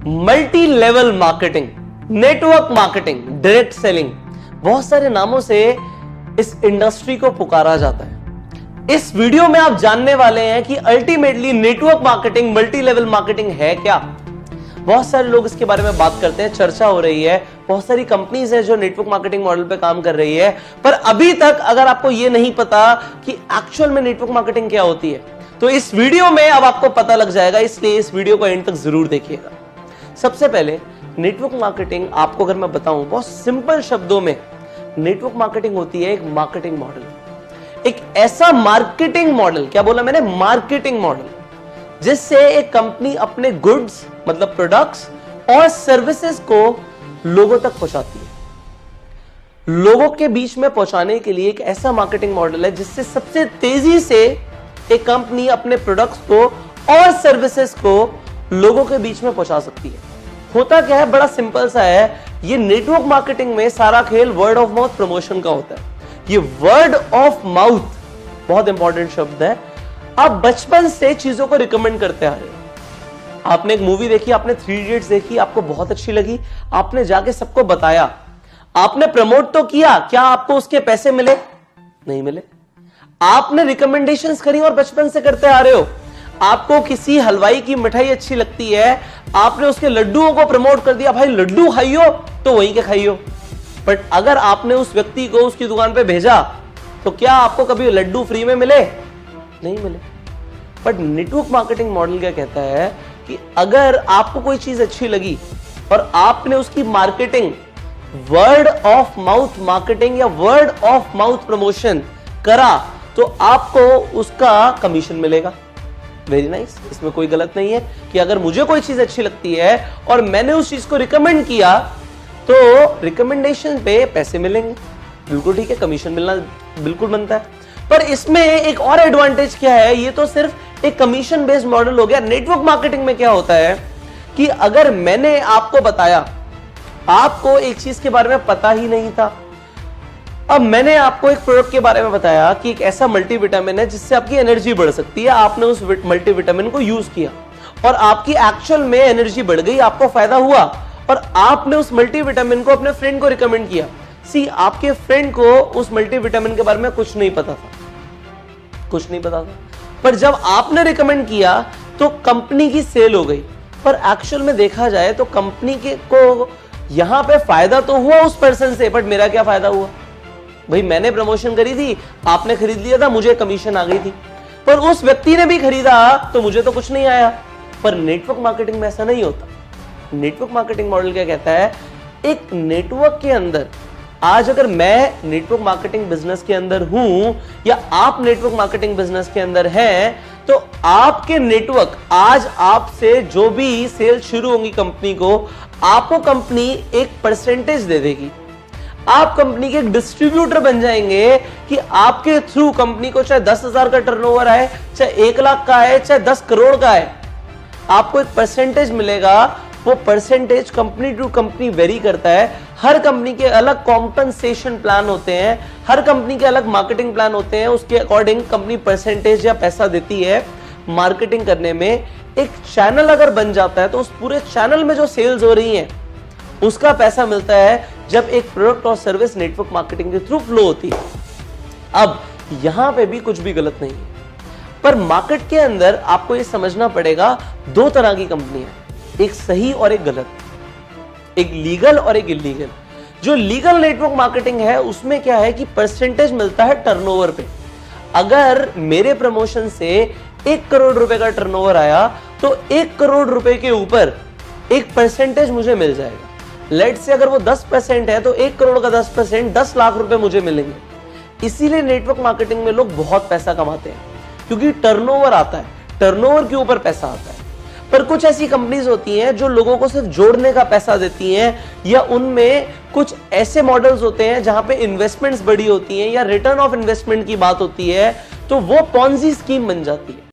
Multi level marketing, network marketing, direct selling, बहुत सारे नामों से इस इंडस्ट्री को पुकारा जाता है। इस वीडियो में आप जानने वाले हैं कि ultimately network marketing, multi level marketing है क्या। बहुत सारे लोग इसके बारे में बात करते हैं, चर्चा हो रही है, बहुत सारी कंपनीज है जो नेटवर्क मार्केटिंग मॉडल पे काम कर रही है, पर अभी तक अगर आपको यह नहीं पता कि एक्चुअल में नेटवर्क मार्केटिंग क्या होती है, तो इस वीडियो में अब आपको पता लग जाएगा, इसलिए इस वीडियो को एंड तक जरूर देखिएगा। सबसे पहले नेटवर्क मार्केटिंग आपको अगर मैं बताऊं बहुत सिंपल शब्दों में, नेटवर्क मार्केटिंग होती है एक मार्केटिंग मॉडल, एक ऐसा मार्केटिंग मॉडल, क्या बोला मैंने, मार्केटिंग मॉडल, जिससे एक कंपनी अपने गुड्स मतलब प्रोडक्ट्स और सर्विसेज को लोगों तक पहुंचाती है। लोगों के बीच में पहुंचाने के लिए एक ऐसा मार्केटिंग मॉडल है जिससे सबसे तेजी से एक कंपनी अपने प्रोडक्ट्स को और सर्विसेज को लोगों के बीच में पहुंचा सकती है। होता क्या है, बड़ा सिंपल सा है, ये नेटवर्क मार्केटिंग में सारा खेल वर्ड ऑफ माउथ प्रमोशन का होता है। ये वर्ड ऑफ माउथ बहुत इंपॉर्टेंट शब्द है। आप बचपन से चीजों को रिकमेंड करते आ रहे हो। आपने एक मूवी देखी, आपने 3 इडियट्स देखी, आपको बहुत अच्छी लगी, आपने जाके सबको बताया, आपने प्रमोट तो किया, क्या आपको उसके पैसे मिले? नहीं मिले। आपने रिकमेंडेशंस करी और बचपन से करते आ रहे हो। आपको किसी हलवाई की मिठाई अच्छी लगती है, आपने उसके लड्डुओं को प्रमोट कर दिया, भाई लड्डू खाइयो, तो वहीं के खाइयो। बट अगर आपने उस व्यक्ति को उसकी दुकान पे भेजा तो क्या आपको कभी लड्डू फ्री में मिले? नहीं मिले। बट नेटवर्क मार्केटिंग मॉडल क्या कहता है कि अगर आपको कोई चीज अच्छी लगी और आपने उसकी marketing, word of mouth marketing या वर्ड ऑफ माउथ प्रमोशन करा, तो आपको उसका कमीशन मिलेगा। वेरी नाइस, इसमें कोई गलत नहीं है कि अगर मुझे कोई चीज अच्छी लगती है और मैंने उस चीज को रिकमेंड किया तो रिकमेंडेशन पे पैसे मिलेंगे, बिल्कुल ठीक है, कमीशन मिलना बिल्कुल बनता है। पर इसमें एक और एडवांटेज क्या है, ये तो सिर्फ एक कमीशन बेस्ड मॉडल हो गया। नेटवर्क मार्केटिंग में क्या होता है कि अगर मैंने आपको बताया, आपको एक चीज के बारे में पता ही नहीं था, अब मैंने आपको एक प्रोडक्ट के बारे में बताया कि एक ऐसा मल्टीविटामिन है जिससे आपकी एनर्जी बढ़ सकती है, आपने उस मल्टीविटामिन को यूज किया और आपकी एक्चुअल में एनर्जी बढ़ गई, आपको फायदा हुआ, और आपने उस मल्टीविटामिन को अपने फ्रेंड को रिकमेंड किया। सी, आपके फ्रेंड को उस मल्टीविटामिन के बारे में कुछ नहीं पता था, पर जब आपने रिकमेंड किया तो कंपनी की सेल हो गई। पर एक्चुअल में देखा जाए तो कंपनी के को यहां पे फायदा तो हुआ उस पर्सन से, बट मेरा क्या फायदा हुआ? भाई मैंने प्रमोशन करी थी, आपने खरीद लिया था, मुझे कमीशन आ गई थी, पर उस व्यक्ति ने भी खरीदा तो मुझे तो कुछ नहीं आया। पर नेटवर्क मार्केटिंग में ऐसा नहीं होता। नेटवर्क मार्केटिंग मॉडल क्या कहता है, एक नेटवर्क के अंदर, आज अगर मैं नेटवर्क मार्केटिंग बिजनेस के अंदर हूं या आप नेटवर्क मार्केटिंग बिजनेस के अंदर हैं, तो आपके नेटवर्क, आज आपसे जो भी सेल शुरू होंगी कंपनी को, आपको कंपनी एक परसेंटेज दे देगी। आप कंपनी के एक डिस्ट्रीब्यूटर बन जाएंगे कि आपके थ्रू कंपनी को चाहे 10,000 का टर्नओवर आए, चाहे 1 लाख का आए, चाहे 10 करोड़ का आए, आपको एक परसेंटेज मिलेगा। वो percentage company to company vary करता है। हर कंपनी के अलग कॉम्पनसेशन प्लान होते हैं, हर कंपनी के अलग मार्केटिंग प्लान होते हैं, उसके अकॉर्डिंग कंपनी परसेंटेज या पैसा देती है मार्केटिंग करने में। एक चैनल अगर बन जाता है तो उस पूरे चैनल में जो सेल्स हो रही हैं उसका पैसा मिलता है जब एक प्रोडक्ट और सर्विस नेटवर्क मार्केटिंग के थ्रू फ्लो होती है। अब यहां पे भी कुछ भी गलत नहीं है, पर मार्केट के अंदर आपको यह समझना पड़ेगा, 2 तरह की कंपनियां, एक सही और एक गलत, एक लीगल और एक इलीगल। जो लीगल नेटवर्क मार्केटिंग है उसमें क्या है कि परसेंटेज मिलता है टर्नओवर पे। अगर मेरे प्रमोशन से 1 करोड़ रुपए का टर्नओवर आया तो 1 करोड़ रुपए के ऊपर एक परसेंटेज मुझे मिल जाएगा। लेट से अगर वो 10% है तो 1 करोड़ का 10% 10 लाख रुपए मुझे मिलेंगे। इसीलिए नेटवर्क मार्केटिंग में लोग बहुत पैसा कमाते हैं, क्योंकि टर्नओवर आता है, टर्नओवर के ऊपर पैसा आता है। पर कुछ ऐसी कंपनीज होती हैं जो लोगों को सिर्फ जोड़ने का पैसा देती हैं, या उनमें कुछ ऐसे मॉडल्स होते हैं जहां पे इन्वेस्टमेंट्स बड़ी होती हैं या रिटर्न ऑफ इन्वेस्टमेंट की बात होती है, तो वो पॉन्जी स्कीम बन जाती है।